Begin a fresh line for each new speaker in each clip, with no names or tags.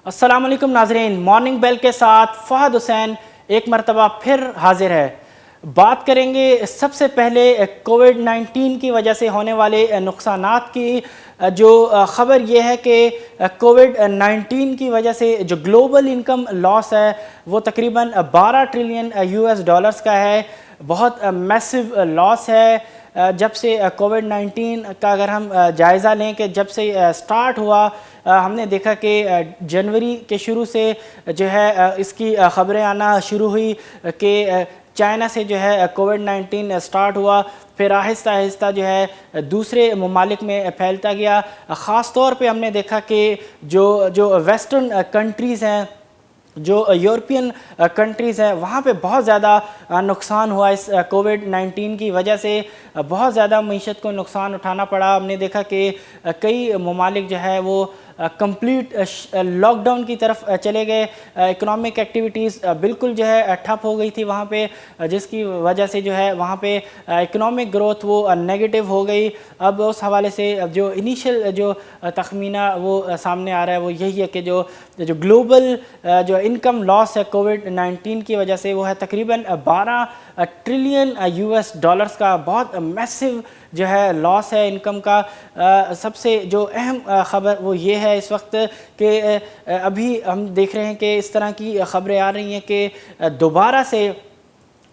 السلام علیکم ناظرین، مارننگ بیل کے ساتھ فہد حسین ایک مرتبہ پھر حاضر ہے۔ بات کریں گے سب سے پہلے کووڈ-19 کی وجہ سے ہونے والے نقصانات کی۔ جو خبر یہ ہے کہ کووڈ-19 کی وجہ سے جو گلوبل انکم لاس ہے وہ تقریباً 12 ٹریلین US ڈالرز کا ہے۔ بہت میسو لاس ہے۔ جب سے کووڈ-19 کا اگر ہم جائزہ لیں کہ جب سے سٹارٹ ہوا، ہم نے دیکھا کہ جنوری کے شروع سے جو ہے اس کی خبریں آنا شروع ہوئی کہ چائنا سے جو ہے کووڈ-19 سٹارٹ ہوا، پھر آہستہ آہستہ جو ہے دوسرے ممالک میں پھیلتا گیا۔ خاص طور پہ ہم نے دیکھا کہ جو ویسٹرن کنٹریز ہیں، جو یورپین کنٹریز ہیں، وہاں پہ بہت زیادہ نقصان ہوا اس کووڈ-19 کی وجہ سے۔ بہت زیادہ معیشت کو نقصان اٹھانا پڑا۔ ہم نے دیکھا کہ کئی ممالک جو ہے وہ کمپلیٹ لاک ڈاؤن کی طرف چلے گئے۔ اکنامک ایکٹیویٹیز بالکل جو ہے ٹھپ ہو گئی تھی وہاں پہ، جس کی وجہ سے جو ہے وہاں پہ اکنامک گروتھ وہ نیگیٹو ہو گئی۔ اب اس حوالے سے جو انیشل جو تخمینہ وہ سامنے آ رہا ہے وہ یہی ہے کہ جو گلوبل جو انکم لاس ہے کووڈ-19 کی وجہ سے وہ ہے تقریباً 12 ٹریلین US ڈالرز کا۔ بہت میسو جو ہے لاس ہے انکم کا۔ سب سے جو اہم خبر وہ یہ ہے اس وقت کہ ابھی ہم دیکھ رہے ہیں کہ اس طرح کی خبریں آ رہی ہیں کہ دوبارہ سے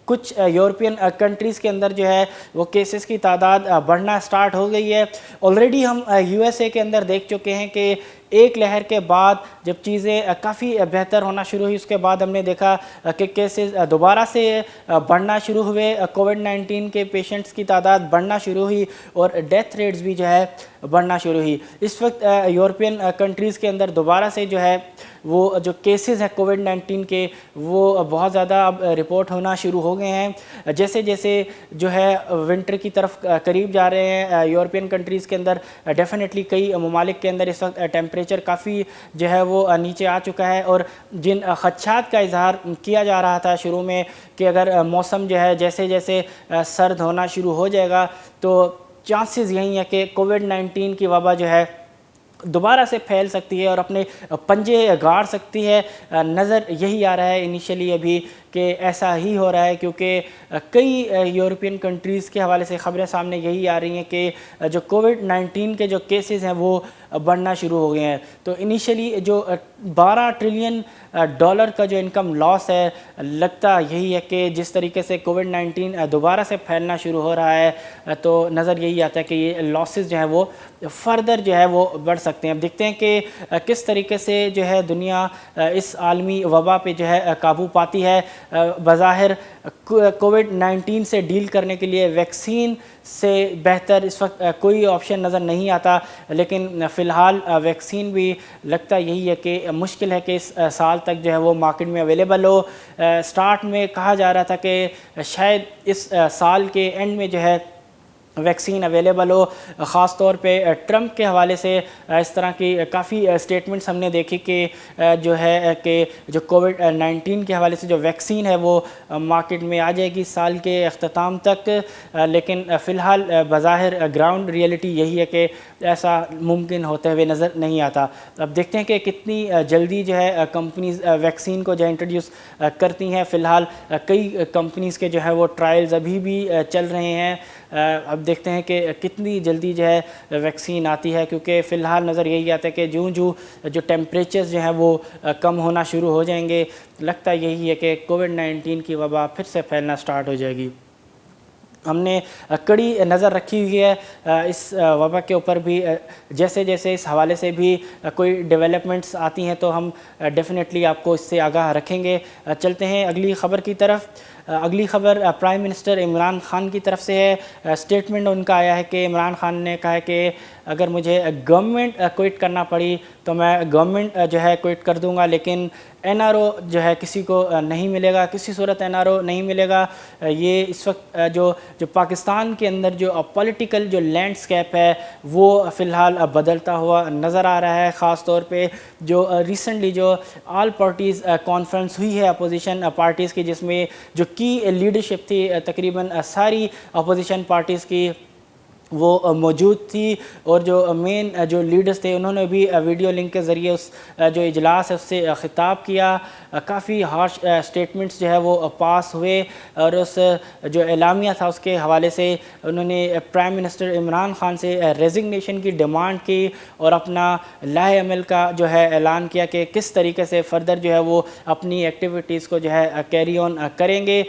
کچھ یورپین کنٹریز کے اندر جو ہے وہ کیسز کی تعداد بڑھنا سٹارٹ ہو گئی ہے۔ آلریڈی ہم USA کے اندر دیکھ چکے ہیں کہ ایک لہر کے بعد جب چیزیں کافی بہتر ہونا شروع ہوئی، اس کے بعد ہم نے دیکھا کہ کیسز دوبارہ سے بڑھنا شروع ہوئے، کووڈ-19 کے پیشنٹس کی تعداد بڑھنا شروع ہوئی اور ڈیتھ ریٹس بھی جو ہے بڑھنا شروع ہوئی۔ اس وقت یورپین کنٹریز کے اندر دوبارہ سے جو ہے وہ جو کیسز ہیں کووڈ-19 کے وہ بہت زیادہ اب رپورٹ ہونا شروع ہو گئے ہیں۔ جیسے جیسے جو ہے ونٹر کی طرف قریب جا رہے ہیں یورپین کنٹریز کے اندر، ڈیفینیٹلی کئی ممالک کے اندر اس وقت ٹیمپریچر کافی جو ہے وہ نیچے آ چکا ہے، اور جن خدشات کا اظہار کیا جا رہا تھا شروع میں کہ اگر موسم جو ہے جیسے جیسے سرد ہونا شروع ہو جائے گا تو چانسز یہی ہے کہ کووڈ-19 کی وبا جو ہے دوبارہ سے پھیل سکتی ہے اور اپنے پنجے گاڑ سکتی ہے۔ نظر یہی آ رہا ہے انیشلی ابھی کہ ایسا ہی ہو رہا ہے، کیونکہ کئی یورپین کنٹریز کے حوالے سے خبریں سامنے یہی آ رہی ہیں کہ جو کووڈ-19 کے جو کیسز ہیں وہ بڑھنا شروع ہو گئے ہیں۔ تو انیشلی جو 12 ٹریلین ڈالر کا جو انکم لاس ہے، لگتا یہی ہے کہ جس طریقے سے کووڈ-19 دوبارہ سے پھیلنا شروع ہو رہا ہے تو نظر یہی آتا ہے کہ یہ لاسز جو ہیں وہ فردر جو ہے وہ بڑھ سکتے ہیں۔ اب دیکھتے ہیں کہ کس طریقے سے جو ہے دنیا اس عالمی وبا پہ جو ہے قابو پاتی ہے۔ بظاہر کووڈ-19 سے ڈیل کرنے کے لیے ویکسین سے بہتر اس وقت کوئی آپشن نظر نہیں آتا، لیکن فی الحال ویکسین بھی لگتا یہی ہے کہ مشکل ہے کہ اس سال تک جو ہے وہ مارکیٹ میں اویلیبل ہو۔ سٹارٹ میں کہا جا رہا تھا کہ شاید اس سال کے اینڈ میں جو ہے ویکسین اویلیبل ہو۔ خاص طور پہ ٹرمپ کے حوالے سے اس طرح کی کافی سٹیٹمنٹس ہم نے دیکھی کہ جو ہے کہ جو کووڈ-19 کے حوالے سے جو ویکسین ہے وہ مارکیٹ میں آ جائے گی سال کے اختتام تک، لیکن فی الحال بظاہر گراؤنڈ ریئلٹی یہی ہے کہ ایسا ممکن ہوتے ہوئے نظر نہیں آتا۔ اب دیکھتے ہیں کہ کتنی جلدی جو ہے کمپنیز ویکسین کو جو انٹروڈیوس کرتی ہیں۔ فی الحال کئی کمپنیز کے جو ہے وہ ٹرائلز ابھی بھی چل رہے ہیں۔ اب دیکھتے ہیں کہ کتنی جلدی جو ہے ویکسین آتی ہے، کیونکہ فی الحال نظر یہی آتا ہے کہ جو ٹیمپریچرز جو ہیں وہ کم ہونا شروع ہو جائیں گے، لگتا یہی ہے کہ کووڈ-19 کی وبا پھر سے پھیلنا سٹارٹ ہو جائے گی۔ ہم نے کڑی نظر رکھی ہوئی ہے اس وبا کے اوپر بھی، جیسے جیسے اس حوالے سے بھی کوئی ڈیولپمنٹس آتی ہیں تو ہم ڈیفینیٹلی آپ کو اس سے آگاہ رکھیں گے۔ چلتے ہیں اگلی خبر کی طرف۔ اگلی خبر پرائم منسٹر عمران خان کی طرف سے ہے۔ سٹیٹمنٹ ان کا آیا ہے کہ عمران خان نے کہا ہے کہ اگر مجھے گورنمنٹ کوئٹ کرنا پڑی تو میں گورنمنٹ جو ہے کوئٹ کر دوں گا، لیکن NRO جو ہے کسی کو نہیں ملے گا، کسی صورت NRO نہیں ملے گا۔ یہ اس وقت جو پاکستان کے اندر جو پولیٹیکل جو لینڈسکیپ ہے وہ فی الحال بدلتا ہوا نظر آ رہا ہے۔ خاص طور پہ جو ریسنٹلی جو آل پارٹیز کانفرنس ہوئی ہے اپوزیشن پارٹیز کی، جس میں جو کی لیڈرشپ تھی تقریباً ساری اپوزیشن پارٹیز کی، وہ موجود تھی، اور جو مین جو لیڈرز تھے انہوں نے بھی ویڈیو لنک کے ذریعے اس جو اجلاس ہے اس سے خطاب کیا. کافی ہارش سٹیٹمنٹس جو ہے وہ پاس ہوئے، اور اس جو اعلامیہ تھا اس کے حوالے سے انہوں نے پرائم منسٹر عمران خان سے ریزگنیشن کی ڈیمانڈ کی، اور اپنا لاہ عمل کا جو ہے اعلان کیا کہ کس طریقے سے فردر جو ہے وہ اپنی ایکٹیویٹیز کو جو ہے کیری آن کریں گے.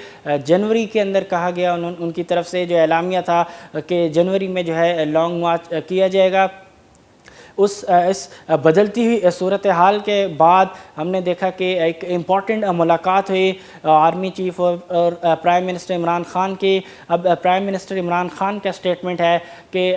جنوری کے اندر کہا گیا ان کی طرف سے جو اعلامیہ تھا کہ جنوری میں جو ہے لانگ مارچ کیا جائے گا. اس بدلتی ہوئی صورتحال کے بعد ہم نے دیکھا کہ ایک امپورٹنٹ ملاقات ہوئی آرمی چیف اور پرائم منسٹر عمران خان کی. اب پرائم منسٹر عمران خان کا سٹیٹمنٹ ہے کہ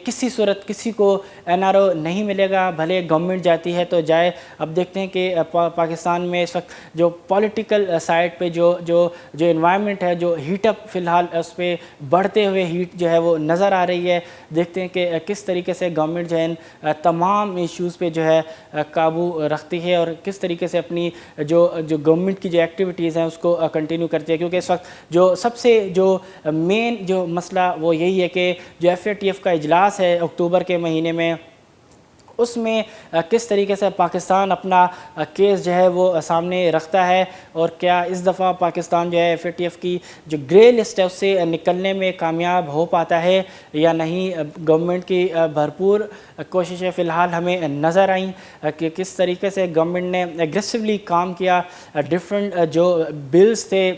کسی صورت کسی کو NRO نہیں ملے گا، بھلے گورنمنٹ جاتی ہے تو جائے. اب دیکھتے ہیں کہ پاکستان میں اس وقت جو پولیٹیکل سائڈ پہ جو انوائرمنٹ ہے، جو ہیٹ اپ فی الحال اس پہ بڑھتے ہوئے ہیٹ جو ہے وہ نظر آ رہی ہے. دیکھتے ہیں کہ کس طریقے سے گورنمنٹ جو ہے ان تمام ایشوز پہ جو ہے قابو رکھتی ہے، اور کس طریقے سے اپنی جو گورنمنٹ کی جو ایکٹیویٹیز ہیں اس کو کنٹینیو کرتی ہے. کیونکہ اس وقت جو سب سے جو مین جو مسئلہ وہ یہی ہے کہ جو FATF کا اجلاس ہے اکتوبر کے مہینے میں، اس میں کس طریقے سے پاکستان اپنا کیس جو ہے وہ سامنے رکھتا ہے، اور کیا اس دفعہ پاکستان جو ہے FATF کی جو گرے لسٹ ہے اس سے نکلنے میں کامیاب ہو پاتا ہے یا نہیں. گورنمنٹ کی بھرپور کوششیں فی الحال ہمیں نظر آئیں کہ کس طریقے سے گورنمنٹ نے ایگریسولی کام کیا. ڈفرینٹ جو بلز تھے،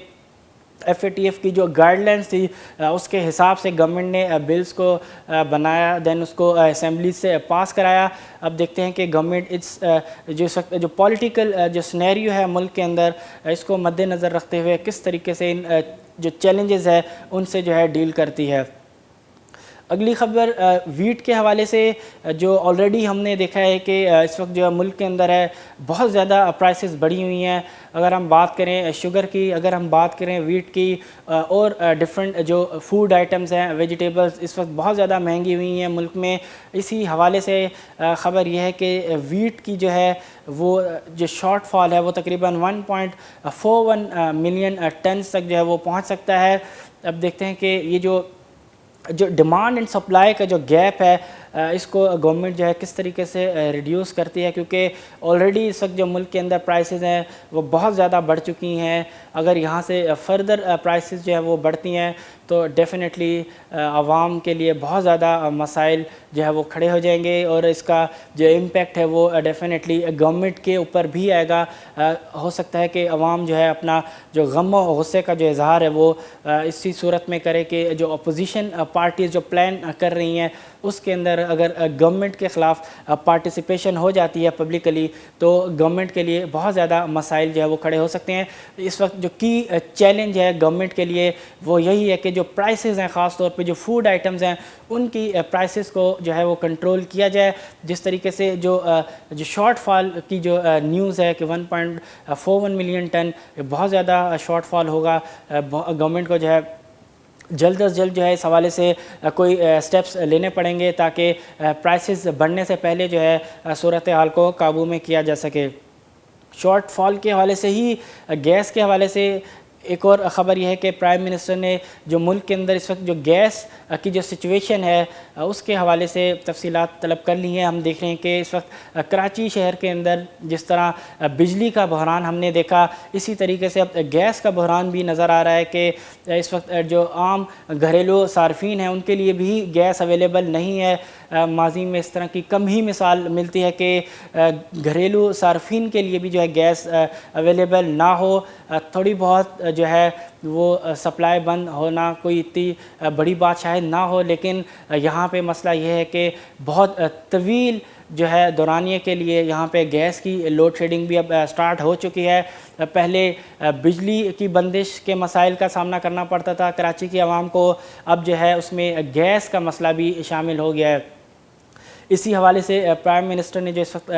FATF کی جو گائیڈ لائنس تھی اس کے حساب سے گورنمنٹ نے بلز کو بنایا، دین اس کو اسمبلی سے پاس کرایا. اب دیکھتے ہیں کہ گورنمنٹ جو پولیٹیکل جو سنیریو ہے ملک کے اندر، اس کو مد نظر رکھتے ہوئے کس طریقے سے ان جو چیلنجز ہے ان سے جو ہے ڈیل کرتی ہے. اگلی خبر ویٹ کے حوالے سے، جو آلریڈی ہم نے دیکھا ہے کہ اس وقت جو ملک کے اندر ہے بہت زیادہ پرائسز بڑھی ہوئی ہیں. اگر ہم بات کریں شوگر کی، اگر ہم بات کریں ویٹ کی، اور ڈفرینٹ جو فوڈ آئٹمز ہیں، ویجیٹیبلز اس وقت بہت زیادہ مہنگی ہوئی ہیں ملک میں. اسی حوالے سے خبر یہ ہے کہ ویٹ کی جو ہے وہ جو شارٹ فال ہے وہ تقریباً 1.41 ملین ٹنز تک جو ہے وہ پہنچ سکتا ہے. اب دیکھتے ہیں کہ یہ جو ڈیمانڈ اینڈ سپلائی کا جو گیپ ہے اس کو گورنمنٹ جو ہے کس طریقے سے ریڈیوس کرتی ہے، کیونکہ آلریڈی اس وقت جو ملک کے اندر پرائسز ہیں وہ بہت زیادہ بڑھ چکی ہیں. اگر یہاں سے فردر پرائسز جو ہے وہ بڑھتی ہیں تو ڈیفینیٹلی عوام کے لیے بہت زیادہ مسائل جو ہے وہ کھڑے ہو جائیں گے، اور اس کا جو امپیکٹ ہے وہ ڈیفینیٹلی گورنمنٹ کے اوپر بھی آئے گا. ہو سکتا ہے کہ عوام جو ہے اپنا جو غم و غصے کا جو اظہار ہے وہ اسی صورت میں کرے کہ جو اپوزیشن پارٹیز جو پلان کر رہی ہیں اس کے اندر اگر گورنمنٹ کے خلاف پارٹیسپیشن ہو جاتی ہے پبلکلی تو گورنمنٹ کے لیے بہت زیادہ مسائل جو ہے وہ کھڑے ہو سکتے ہیں. اس وقت جو کی چیلنج ہے گورنمنٹ کے لیے وہ یہی ہے کہ جو پرائسز ہیں، خاص طور پہ جو فوڈ آئٹمز ہیں ان کی پرائسز کو جو ہے وہ کنٹرول کیا جائے. جس طریقے سے جو شارٹ فال کی جو نیوز ہے کہ 1.41 ملین ٹن بہت زیادہ شارٹ فال ہوگا، گورنمنٹ کو جو ہے جلد از جلد جو ہے اس حوالے سے کوئی سٹیپس لینے پڑیں گے تاکہ پرائسز بڑھنے سے پہلے جو ہے صورتحال کو قابو میں کیا جا سکے. شارٹ فال کے حوالے سے ہی گیس کے حوالے سے ایک اور خبر یہ ہے کہ پرائم منسٹر نے جو ملک کے اندر اس وقت جو گیس کی جو سچویشن ہے اس کے حوالے سے تفصیلات طلب کر لی ہیں. ہم دیکھ رہے ہیں کہ اس وقت کراچی شہر کے اندر جس طرح بجلی کا بحران ہم نے دیکھا، اسی طریقے سے اب گیس کا بحران بھی نظر آ رہا ہے کہ اس وقت جو عام گھریلو صارفین ہیں ان کے لیے بھی گیس اویلیبل نہیں ہے. ماضی میں اس طرح کی کم ہی مثال ملتی ہے کہ گھریلو صارفین کے لیے بھی جو ہے گیس اویلیبل نہ ہو. تھوڑی بہت جو ہے وہ سپلائی بند ہونا کوئی اتنی بڑی بات شاید نہ ہو، لیکن یہاں پہ مسئلہ یہ ہے کہ بہت طویل جو ہے دورانیے کے لیے یہاں پہ گیس کی لوڈ شیڈنگ بھی اب سٹارٹ ہو چکی ہے. پہلے بجلی کی بندش کے مسائل کا سامنا کرنا پڑتا تھا کراچی کی عوام کو، اب جو ہے اس میں گیس کا مسئلہ بھی شامل ہو گیا ہے. اسی حوالے سے پرائم منسٹر نے جو اس وقت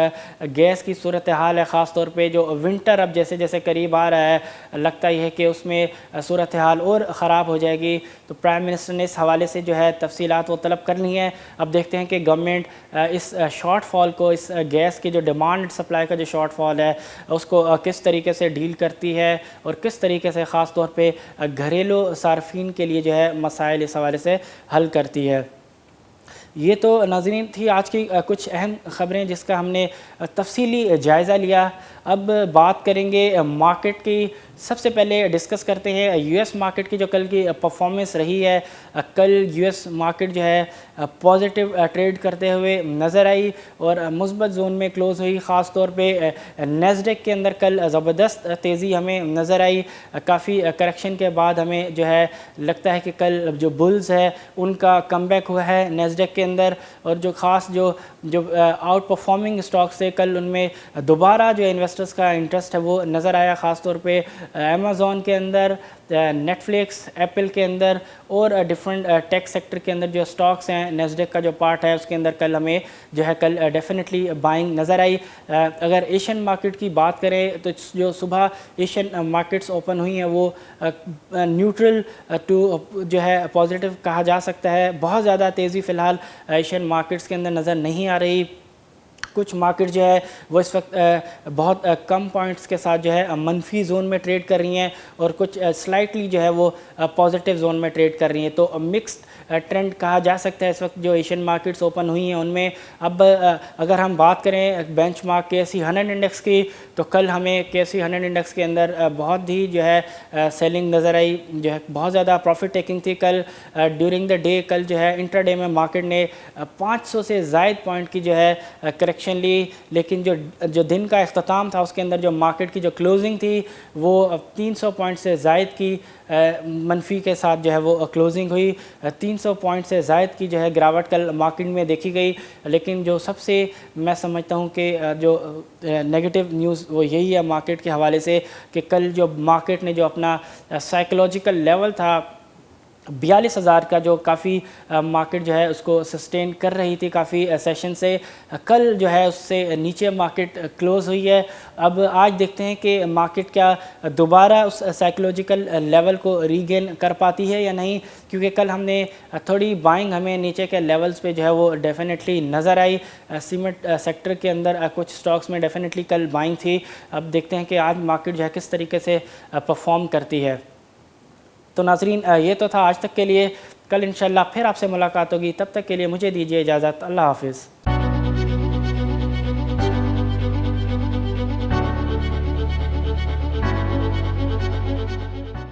گیس کی صورتحال ہے، خاص طور پہ جو ونٹر اب جیسے جیسے قریب آ رہا ہے لگتا یہ ہے کہ اس میں صورتحال اور خراب ہو جائے گی، تو پرائم منسٹر نے اس حوالے سے جو ہے تفصیلات وہ طلب کر لی ہیں. اب دیکھتے ہیں کہ گورنمنٹ اس شارٹ فال کو، اس گیس کی جو ڈیمانڈ سپلائی کا جو شارٹ فال ہے اس کو کس طریقے سے ڈیل کرتی ہے اور کس طریقے سے خاص طور پہ گھریلو صارفین کے لیے جو ہے مسائل اس حوالے سے حل کرتی ہے. یہ تو ناظرین تھی آج کی کچھ اہم خبریں جس کا ہم نے تفصیلی جائزہ لیا. اب بات کریں گے مارکیٹ کی. سب سے پہلے ڈسکس کرتے ہیں یو ایس مارکیٹ کی جو کل کی پرفارمنس رہی ہے. کل یو ایس مارکیٹ جو ہے پازیٹیو ٹریڈ کرتے ہوئے نظر آئی اور مثبت زون میں کلوز ہوئی. خاص طور پہ نیسڈیک کے اندر کل زبردست تیزی ہمیں نظر آئی. کافی کریکشن کے بعد ہمیں جو ہے لگتا ہے کہ کل جو بلز ہے ان کا کم بیک ہوا ہے نیسڈیک کے اندر. اور جو خاص جو آؤٹ پرفارمنگ اسٹاکس تھے کل ان میں دوبارہ جو انویسٹرز کا انٹرسٹ ہے وہ نظر آیا. خاص طور پہ امیزون کے اندر, نیٹ فلکس, ایپل کے اندر اور ڈفرنٹ ٹیک سیکٹر کے اندر جو اسٹاکس ہیں نیسڈیک کا جو پارٹ ہے اس کے اندر کل ہمیں جو ہے کل ڈیفینیٹلی بائنگ نظر آئی. اگر ایشین مارکیٹ کی بات کریں تو جو صبح ایشین مارکیٹس اوپن ہوئی ہیں وہ نیوٹرل ٹو جو ہے پازیٹیو کہا جا سکتا ہے. بہت زیادہ تیزی فی الحال ایشین مارکیٹس کے اندر نظر نہیں آ رہی. کچھ مارکیٹ جو ہے وہ اس وقت بہت کم پوائنٹس کے ساتھ جو ہے منفی زون میں ٹریڈ کر رہی ہیں اور کچھ سلائٹلی جو ہے وہ پازیٹیو زون میں ٹریڈ کر رہی ہیں. تو مکسڈ ٹرینڈ کہا جا سکتا ہے اس وقت جو ایشین مارکیٹس اوپن ہوئی ہیں ان میں. اب اگر ہم بات کریں بینچ مارک کے ایس سی 100 انڈیکس کی تو کل ہمیں کے ایس سی 100 انڈیکس کے اندر بہت ہی جو ہے سیلنگ نظر آئی, جو ہے بہت زیادہ پروفٹ ٹیکنگ تھی کل ڈیورنگ دا ڈے. کل جو ہے انٹر ڈے میں مارکیٹ نے 500 سے زائد پوائنٹ کی جو ہے کریکشن لی, لیکن جو دن کا اختتام تھا اس کے اندر جو مارکیٹ کی جو کلوزنگ تھی وہ 300 پوائنٹ سے زائد کی منفی کے ساتھ جو ہے وہ کلوزنگ ہوئی. 300 پوائنٹ سے زائد کی جو ہے گراوٹ کل مارکیٹ میں دیکھی گئی. لیکن جو سب سے میں سمجھتا ہوں کہ جو نیگیٹو نیوز وہ یہی ہے مارکیٹ کے حوالے سے کہ کل جو مارکیٹ نے جو اپنا سائیکولوجیکل لیول تھا 42,000 کا جو کافی مارکیٹ جو ہے اس کو سسٹین کر رہی تھی کافی سیشن سے, کل جو ہے اس سے نیچے مارکیٹ کلوز ہوئی ہے. اب آج دیکھتے ہیں کہ مارکیٹ کیا دوبارہ اس سائیکولوجیکل لیول کو ری گین کر پاتی ہے یا نہیں, کیونکہ کل ہم نے تھوڑی بائنگ ہمیں نیچے کے لیولز پہ جو ہے وہ ڈیفینیٹلی نظر آئی. سیمنٹ سیکٹر کے اندر کچھ سٹاکس میں ڈیفینیٹلی کل بائنگ تھی. اب دیکھتے ہیں کہ آج مارکیٹ جو ہے کس طریقے سے پرفارم کرتی ہے. تو ناظرین یہ تو تھا آج تک کے لیے. کل انشاءاللہ پھر آپ سے ملاقات ہوگی. تب تک کے لیے مجھے دیجیے اجازت. اللہ حافظ.